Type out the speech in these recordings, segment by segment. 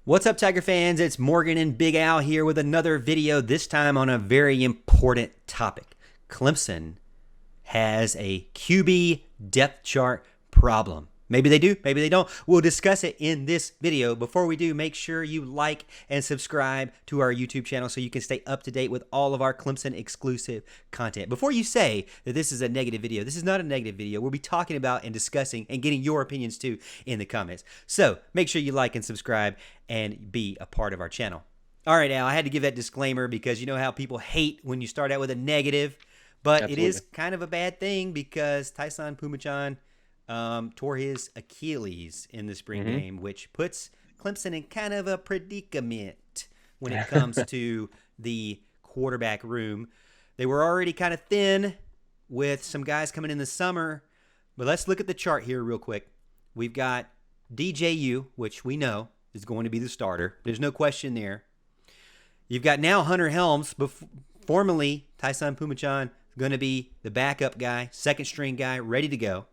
What's up, Tiger fans? It's Morgan and Big Al here with another video, this time on a very important topic. Clemson has a QB depth chart problem. Maybe they do, maybe they don't. We'll discuss it in this video. Before we do, make sure you like and subscribe to our YouTube channel so you can stay up to date with all of our Clemson exclusive content. Before you say that this is a negative video, this is not a negative video. We'll be talking about and discussing and getting your opinions too in the comments. So make sure you like and subscribe and be a part of our channel. All right, Al, I had to give that disclaimer because you know how people hate when you start out with a negative. But Absolutely. it is kind of a bad thing because Tyson Pumachan tore his Achilles in the spring hmm game, which puts Clemson in kind of a predicament when it comes to the quarterback room. They were already kind of thin with some guys coming in the summer, but let's look at the chart here real quick. We've got DJU, which we know is going to be the starter. There's no question there. You've got now Hunter Helms, formerly Tyson Pumachan, going to be the backup guy, second string guy, ready to go.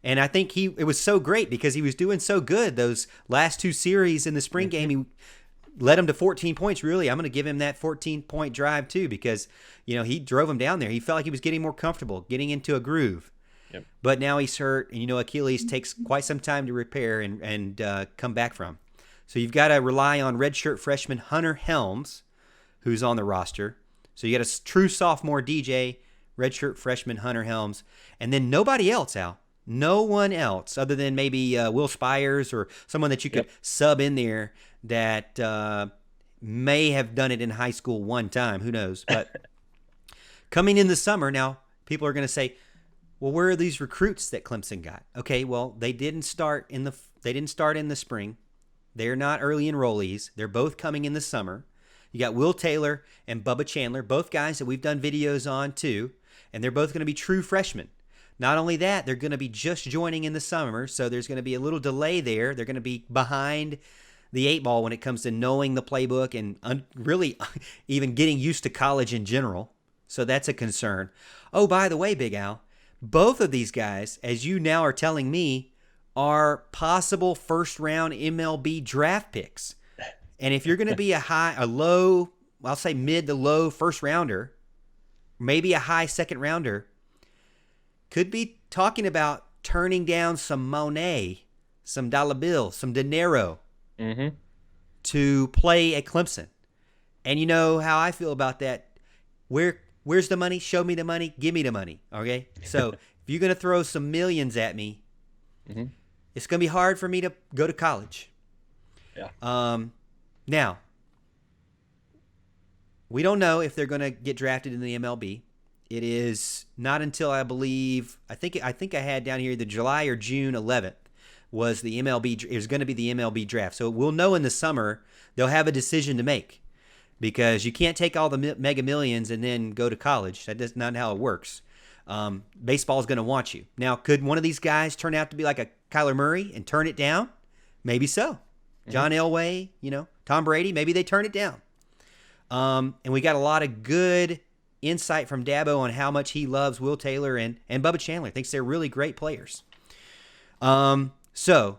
And I think it was so great because he was doing so good those last two series in the spring game. He led him to 14 points, really. I'm going to give him that 14-point drive, too, because, he drove him down there. He felt like he was getting more comfortable, getting into a groove. Yep. But now he's hurt, and, Achilles takes quite some time to repair and come back from. So you've got to rely on redshirt freshman Hunter Helms, who's on the roster. So you got a true sophomore DJ, redshirt freshman Hunter Helms, and then nobody else, Al. No one else other than maybe Will Spires or someone that you could sub in there that may have done it in high school one time. Who knows? But coming in the summer, now people are going to say, well, where are these recruits that Clemson got? Okay, well, they didn't start in the spring. They're not early enrollees. They're both coming in the summer. You got Will Taylor and Bubba Chandler, both guys that we've done videos on too, and they're both going to be true freshmen. Not only that, they're going to be just joining in the summer, so there's going to be a little delay there. They're going to be behind the eight ball when it comes to knowing the playbook and really even getting used to college in general. So that's a concern. Oh, by the way, Big Al, both of these guys, as you now are telling me, are possible first-round MLB draft picks. And if you're going to be a low, I'll say mid to low first rounder, maybe a high second rounder, could be talking about turning down some Monet, some dollar bills, some dinero hmm to play at Clemson. And you know how I feel about that. Where's the money? Show me the money. Give me the money. Okay? So if you're going to throw some millions at me, hmm it's going to be hard for me to go to college. Yeah. Now, we don't know if they're going to get drafted in the MLB. It is not until I think I had down here the July or June 11th was the MLB. It was going to be the MLB draft. So we'll know in the summer. They'll have a decision to make because you can't take all the mega millions and then go to college. That's not how it works. Baseball is going to want you. Now, could one of these guys turn out to be like a Kyler Murray and turn it down? Maybe so. John Elway, Tom Brady, maybe they turn it down. And we got a lot of good insight from Dabo on how much he loves Will Taylor and Bubba Chandler. Thinks they're really great players. So,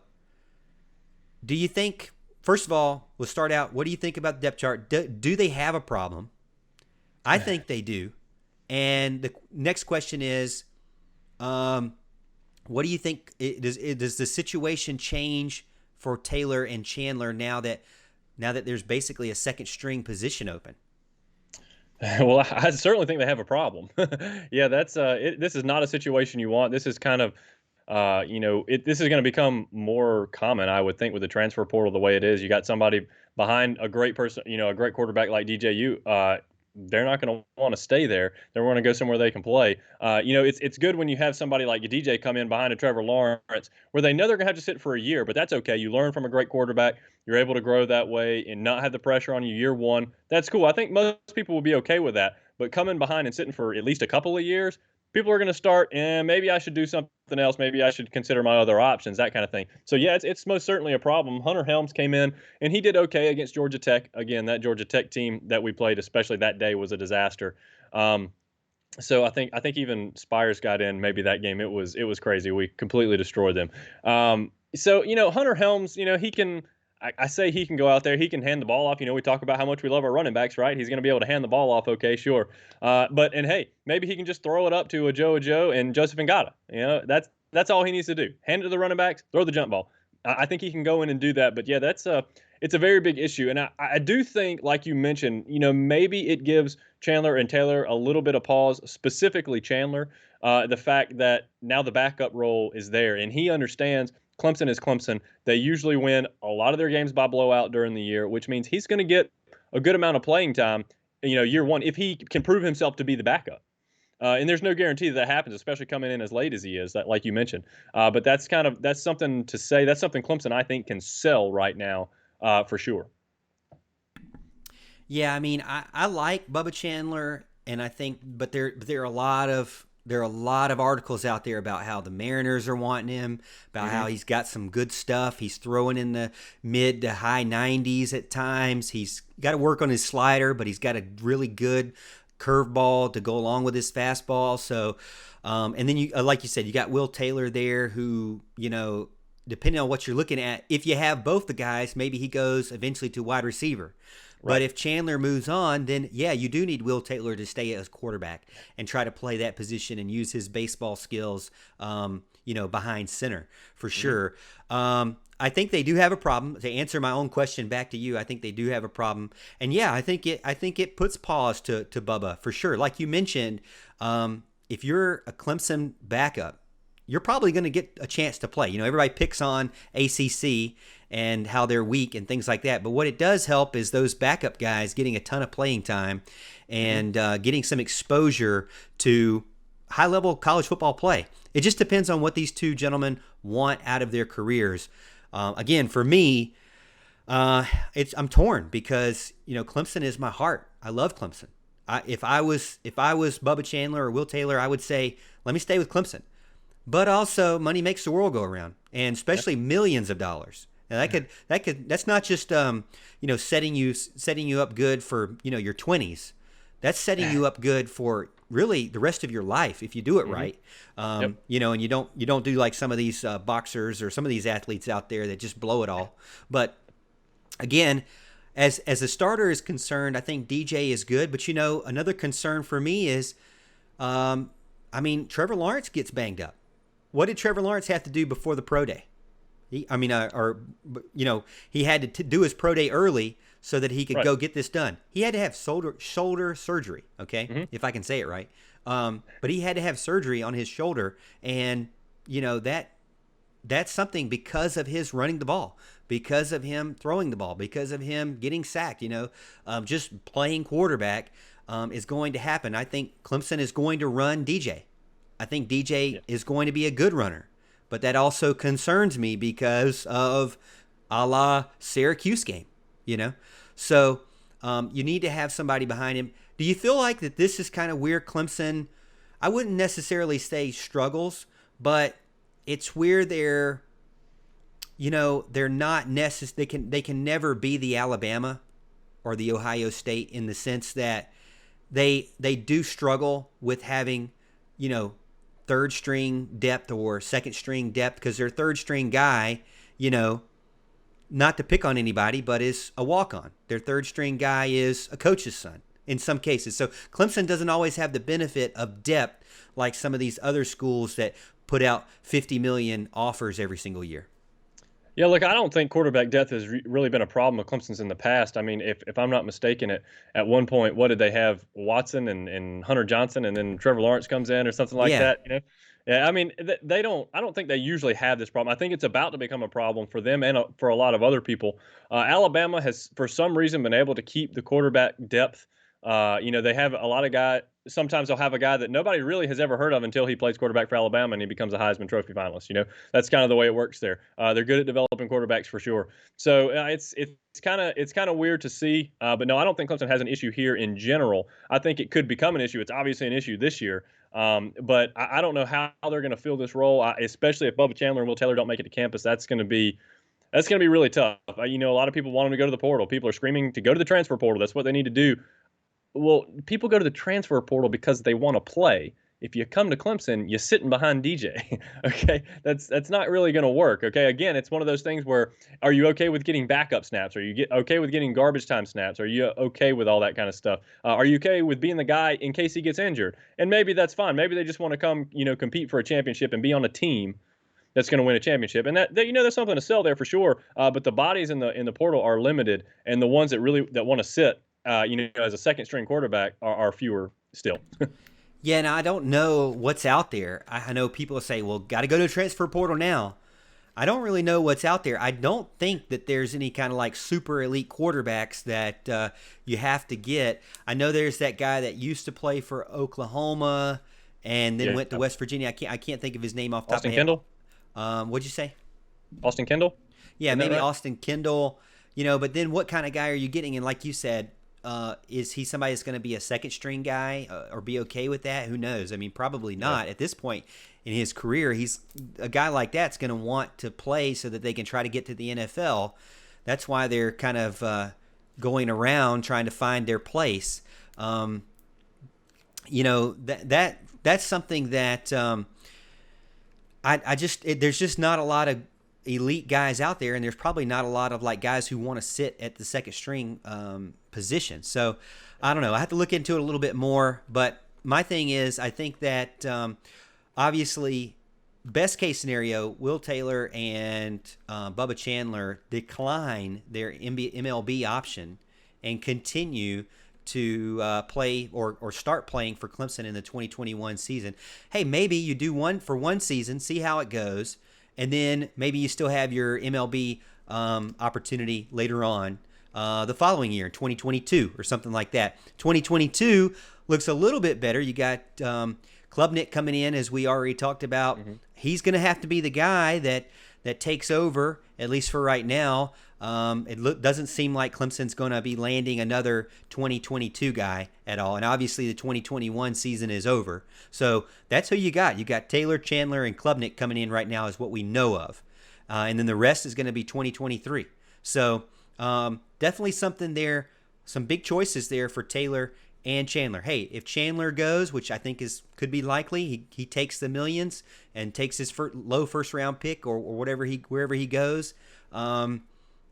do you think, first of all, we'll start out, what do you think about the depth chart? Do they have a problem? I think they do. And the next question is, what do you think? Does the situation change for Taylor and Chandler now that there's basically a second string position open? Well, I certainly think they have a problem. Yeah, this is not a situation you want. This is kind of, this is going to become more common, I would think, with the transfer portal the way it is. You got somebody behind a great person, a great quarterback like DJU. They're not going to want to stay there. They want to go somewhere they can play. It's good when you have somebody like your DJ come in behind a Trevor Lawrence, where they know they're going to have to sit for a year, but that's okay. You learn from a great quarterback. You're able to grow that way and not have the pressure on you year one. That's cool. I think most people will be okay with that. But coming behind and sitting for at least a couple of years, people are going to start, and maybe I should do something else. Maybe I should consider my other options, that kind of thing. So, yeah, it's most certainly a problem. Hunter Helms came in, and he did okay against Georgia Tech. Again, that Georgia Tech team that we played, especially that day, was a disaster. So I think even Spires got in maybe that game. It was crazy. We completely destroyed them. So Hunter Helms, he can. I say he can go out there. He can hand the ball off. We talk about how much we love our running backs, right? He's going to be able to hand the ball off. Okay, sure. And hey, maybe he can just throw it up to a Joe and Joseph Ngata. That's all he needs to do. Hand it to the running backs, throw the jump ball. I think he can go in and do that. But yeah, it's a very big issue. And I do think, like you mentioned, maybe it gives Chandler and Taylor a little bit of pause, specifically Chandler, the fact that now the backup role is there and he understands Clemson is Clemson. They usually win a lot of their games by blowout during the year, which means he's going to get a good amount of playing time, year one, if he can prove himself to be the backup. And there's no guarantee that happens, especially coming in as late as he is, that like you mentioned. But that's something to say. That's something Clemson, I think, can sell right now for sure. Yeah, I mean, I like Bubba Chandler, and I think, but there are a lot of articles out there about how the Mariners are wanting him, about how he's got some good stuff. He's throwing in the mid to high 90s at times. He's got to work on his slider, but he's got a really good curveball to go along with his fastball. So, and then like you said, you got Will Taylor there, who depending on what you're looking at, if you have both the guys, maybe he goes eventually to wide receiver. Right. But if Chandler moves on, then yeah, you do need Will Taylor to stay as quarterback and try to play that position and use his baseball skills, behind center for sure. I think they do have a problem. To answer my own question back to you, I think they do have a problem. And yeah, I think it puts pause to Bubba for sure. Like you mentioned, if you're a Clemson backup, you're probably going to get a chance to play. Everybody picks on ACC and how they're weak and things like that. But what it does help is those backup guys getting a ton of playing time and getting some exposure to high-level college football play. It just depends on what these two gentlemen want out of their careers. Again, for me, I'm torn because Clemson is my heart. I love Clemson. If I was Bubba Chandler or Will Taylor, I would say let me stay with Clemson. But also, money makes the world go around, and especially millions of dollars. Now that's not just setting you up good for your 20s. That's setting you up good for really the rest of your life if you do it right. And you don't do like some of these boxers or some of these athletes out there that just blow it all. But again, as a starter is concerned, I think DJ is good. But another concern for me is, Trevor Lawrence gets banged up. What did Trevor Lawrence have to do before the pro day? He had to do his pro day early so that he could go get this done. He had to have shoulder surgery, okay, if I can say it right. But he had to have surgery on his shoulder, and that's something because of his running the ball, because of him throwing the ball, because of him getting sacked. Just playing quarterback is going to happen. I think Clemson is going to run DJ. I think DJ is going to be a good runner, but that also concerns me because of a la Syracuse game, So you need to have somebody behind him. Do you feel like that this is kind of where Clemson, I wouldn't necessarily say struggles, but it's where they're not necessarily, they can never be the Alabama or the Ohio State in the sense that they do struggle with having, third string depth or second string depth because their third string guy, not to pick on anybody, but is a walk-on. Their third string guy is a coach's son in some cases. So Clemson doesn't always have the benefit of depth like some of these other schools that put out 50 million offers every single year. Yeah, look, I don't think quarterback depth has really been a problem with Clemson's in the past. I mean, if I'm not mistaken, at one point, what did they have? Watson and Hunter Johnson, and then Trevor Lawrence comes in or something like that. Yeah, I mean, they don't. I don't think they usually have this problem. I think it's about to become a problem for them and for a lot of other people. Alabama has, for some reason, been able to keep the quarterback depth. They have a lot of guys. Sometimes they'll have a guy that nobody really has ever heard of until he plays quarterback for Alabama and he becomes a Heisman Trophy finalist. That's kind of the way it works there. They're good at developing quarterbacks for sure. So it's kind of weird to see. But no, I don't think Clemson has an issue here in general. I think it could become an issue. It's obviously an issue this year. But I don't know how they're going to fill this role, especially if Bubba Chandler and Will Taylor don't make it to campus. That's going to be really tough. A lot of people want them to go to the portal. People are screaming to go to the transfer portal. That's what they need to do. Well, people go to the transfer portal because they want to play. If you come to Clemson, you're sitting behind DJ. Okay, that's not really going to work. Okay, again, it's one of those things where are you okay with getting backup snaps? Are you okay with getting garbage time snaps? Are you okay with all that kind of stuff? Are you okay with being the guy in case he gets injured? And maybe that's fine. Maybe they just want to come, compete for a championship and be on a team that's going to win a championship. And there's something to sell there for sure. But the bodies in the portal are limited, and the ones that want to sit, as a second string quarterback are fewer still. Yeah, and I don't know what's out there. I know people say, well, got to go to the transfer portal now. I don't really know what's out there. I don't think that there's any kind of like super elite quarterbacks that you have to get. I know there's that guy that used to play for Oklahoma and then Yeah. went to West Virginia. I can't think of his name off the top Austin of my head. Kendall. What'd you say? Austin Kendall. Yeah, Isn't that maybe right? Austin Kendall. But then what kind of guy are you getting? And like you said, is he somebody that's going to be a second string guy or be okay with that? Who knows? I mean, probably Yeah. not at this point in his career. He's a guy like that's going to want to play so that they can try to get to the NFL. That's why they're kind of going around trying to find their place. That's something that there's just not a lot of elite guys out there, and there's probably not a lot of like guys who want to sit at the second string position. So I don't know. I have to look into it a little bit more. But my thing is, I think that obviously, best case scenario, Will Taylor and Bubba Chandler decline their MLB option and continue to play or start playing for Clemson in the 2021 season. Hey, maybe you do one for one season, see how it goes, and then maybe you still have your MLB opportunity later on the following year, 2022 or something like that. 2022 looks a little bit better. You got Klubnik coming in, as we already talked about. Mm-hmm. He's going to have to be the guy that takes over, at least for right now. Doesn't seem like Clemson's going to be landing another 2022 guy at all. And obviously the 2021 season is over. So that's who you got. You got Taylor, Chandler, and Klubnik coming in right now is what we know of. And then the rest is going to be 2023. So definitely something there, some big choices there for Taylor and Chandler. Hey, if Chandler goes, which I think could be likely, he takes the millions and takes his low first round pick or whatever wherever he goes. Then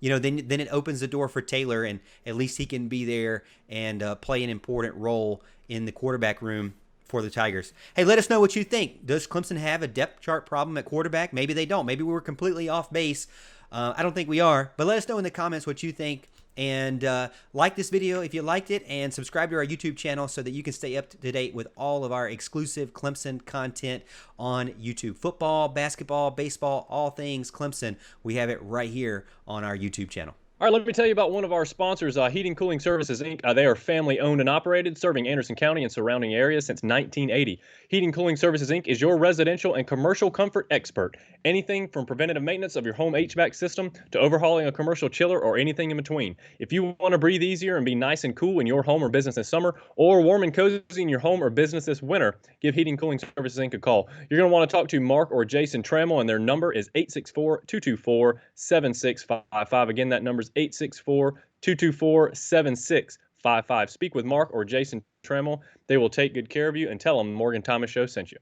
it opens the door for Taylor, and at least he can be there and play an important role in the quarterback room for the Tigers. Hey, let us know what you think. Does Clemson have a depth chart problem at quarterback? Maybe they don't. Maybe we were completely off base. I don't think we are, but let us know in the comments what you think. And like this video if you liked it, and subscribe to our YouTube channel so that you can stay up to date with all of our exclusive Clemson content on YouTube. Football, basketball, baseball, all things Clemson. We have it right here on our YouTube channel. All right, let me tell you about one of our sponsors, Heating Cooling Services, Inc. They are family owned and operated, serving Anderson County and surrounding areas since 1980. Heating Cooling Services, Inc. is your residential and commercial comfort expert. Anything from preventative maintenance of your home HVAC system to overhauling a commercial chiller or anything in between. If you want to breathe easier and be nice and cool in your home or business this summer, or warm and cozy in your home or business this winter, give Heating Cooling Services, Inc. a call. You're going to want to talk to Mark or Jason Trammell, and their number is 864-224-7655. Again, that number is 864-224-7655. Speak with Mark or Jason Trammell. They will take good care of you, and tell them Morgan Thomas Show sent you.